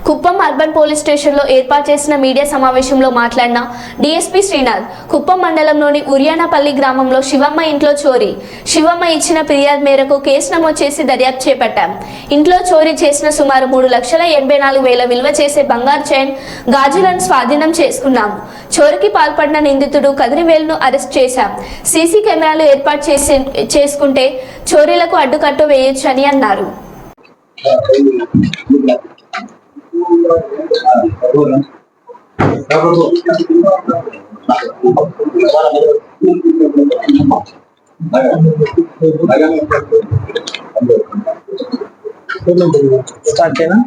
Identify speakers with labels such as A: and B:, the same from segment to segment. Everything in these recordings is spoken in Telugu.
A: కుప్పం అర్బన్ పోలీస్ స్టేషన్లో ఏర్పాటు చేసిన మీడియా సమావేశంలో మాట్లాడిన డీఎస్పీ శ్రీనాథ్, కుప్పం మండలంలోని ఉర్యానపల్లి గ్రామంలో శివమ్మ ఇంట్లో చోరీ. శివమ్మ ఇచ్చిన ఫిర్యాదు మేరకు కేసు నమోదు చేసి దర్యాప్తు చేపట్టాం. ఇంట్లో చోరీ చేసిన సుమారు 3,84,000 విలువ చేసే బంగారు చైన్, గాజులను స్వాధీనం చేసుకున్నాం. చోరీకి పాల్పడిన నిందితుడు కదిరివేలును అరెస్ట్ చేశాం. సీసీ కెమెరాలు ఏర్పాటు చేసుకుంటే చోరీలకు అడ్డుకట్టు వేయొచ్చని అన్నారు.
B: స్టార్ట్ చేయనా?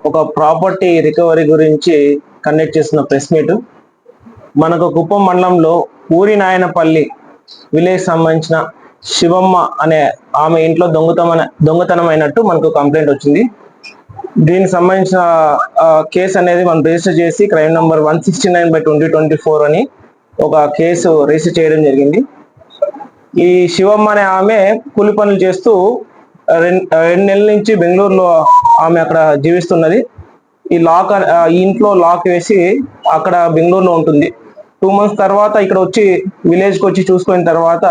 B: ఒక ప్రాపర్టీ రికవరీ గురించి కండక్ట్ చేస్తున్న ప్రెస్ మీట్. మనకు కుప్పం మండలంలో ఊరినాయనపల్లి విలేజ్ సంబంధించిన శివమ్మ అనే ఆమె ఇంట్లో దొంగతనమైనట్టు మనకు కంప్లైంట్ వచ్చింది. దీనికి సంబంధించిన కేసు అనేది మనం రిజిస్టర్ చేసి క్రైమ్ నంబర్ 169/2024 అని ఒక కేసు రిజిస్టర్ చేయడం జరిగింది. ఈ శివమ్మ అనే ఆమె కూలి పనులు చేస్తూ 2 నెలల నుంచి బెంగళూరులో ఆమె అక్కడ జీవిస్తున్నది. ఈ ఇంట్లో లాక్ వేసి అక్కడ బెంగళూరులో ఉంటుంది. 2 months తర్వాత ఇక్కడ వచ్చి విలేజ్కి వచ్చి చూసుకున్న తర్వాత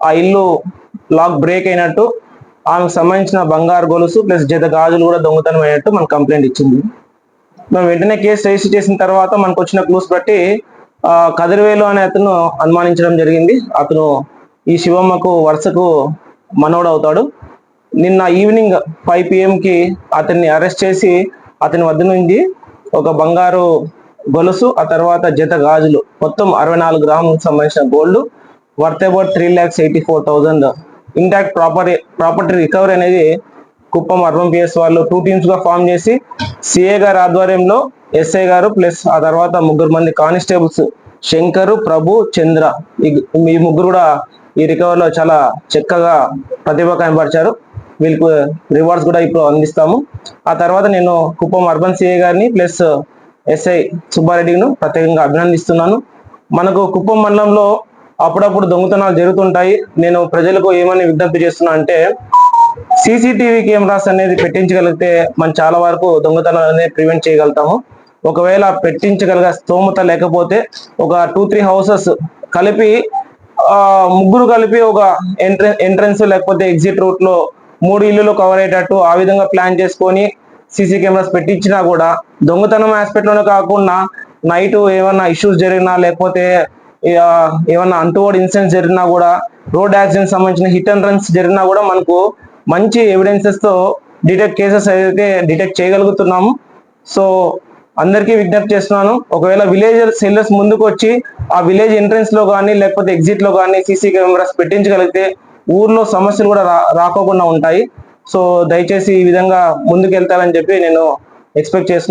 B: ఆ ఇల్లు లాక్ బ్రేక్ అయినట్టు, ఆమెకు సంబంధించిన బంగారు గొలుసు ప్లస్ జత గాజులు కూడా దొంగతనం అయినట్టు మనకు కంప్లైంట్ ఇచ్చింది. మేము వెంటనే కేసు రిజిస్టర్ చేసిన తర్వాత మనకు వచ్చిన క్లూస్ బట్టి కదిరివేలు అనే అతను అనుమానించడం జరిగింది. అతను ఈ శివమ్మకు వరుసకు మనోడు అవుతాడు. నిన్న ఈవినింగ్ 5 PM అతన్ని అరెస్ట్ చేసి అతని వద్ద నుంచి ఒక బంగారు గొలుసు, ఆ తర్వాత జత గాజులు మొత్తం 64 గ్రాములకు సంబంధించిన gold worth about 3,84,000 intact property recovery అనేది కుప్పం అర్బన్ PS వాళ్ళు 2 teams గా ఫామ్ చేసి సిఏ గారి ఆధ్వర్యంలో ఎస్ఐ గారు ప్లస్ ఆ తర్వాత 3 మంది కానిస్టేబుల్స్ శంకరు, ప్రభు, చంద్ర, ఈ ముగ్గురు కూడా ఈ రికవరీలో చాలా చక్కగా ప్రతిభ కనబరిచారు. వీళ్ళకు రివార్డ్స్ కూడా ఇప్పుడు అందిస్తాము. ఆ తర్వాత నేను కుప్పం అర్బన్ సిఏ గారిని ప్లస్ ఎస్ఐ సుబ్బారెడ్డిను ప్రత్యేకంగా అభినందిస్తున్నాను. మనకు కుప్పం మండలంలో అప్పుడప్పుడు దొంగతనాలు జరుగుతుంటాయి. నేను ప్రజలకు ఏమని విజ్ఞప్తి చేస్తున్నా అంటే, సీసీటీవీ కెమెరాస్ అనేది పెట్టించగలిగితే మనం చాలా వరకు దొంగతనాలు అనేది ప్రివెంట్ చేయగలుగుతాము. ఒకవేళ పెట్టించగలిగే స్తోమత లేకపోతే ఒక 2-3 houses కలిపి ముగ్గురు కలిపి ఒక ఎంట్రన్స్ లేకపోతే ఎగ్జిట్ రూట్ లో 3 ఇల్లులు కవర్ అయ్యేటట్టు ఆ విధంగా ప్లాన్ చేసుకొని సీసీ కెమెరాస్ పెట్టించినా కూడా దొంగతనం ఆస్పెక్ట్ లోనే కాకుండా నైట్ ఏమన్నా ఇష్యూస్ జరిగినా లేకపోతే ఏమన్నా అంటువర్డ్ ఇన్సిడెంట్స్ జరిగినా కూడా, రోడ్ యాక్సిడెంట్ సంబంధించిన హిట్ అండ్ రన్స్ జరిగినా కూడా మనకు మంచి ఎవిడెన్సెస్ తో కేసెస్ అయితే డిటెక్ట్ చేయగలుగుతున్నాము. సో అందరికీ విజ్ఞప్తి చేస్తున్నాను, ఒకవేళ విలేజ్ సెల్లర్స్ ముందుకు వచ్చి ఆ విలేజ్ ఎంట్రన్స్ లో కానీ లేకపోతే ఎగ్జిట్ లో కానీ సీసీ కెమెరాస్ పెట్టించగలిగితే ఊర్లో సమస్యలు కూడా రాకోకుండా ఉంటాయి. సో దయచేసి ఈ విధంగా ముందుకు వెళ్తారని చెప్పి నేను ఎక్స్పెక్ట్ చేస్తున్నాను.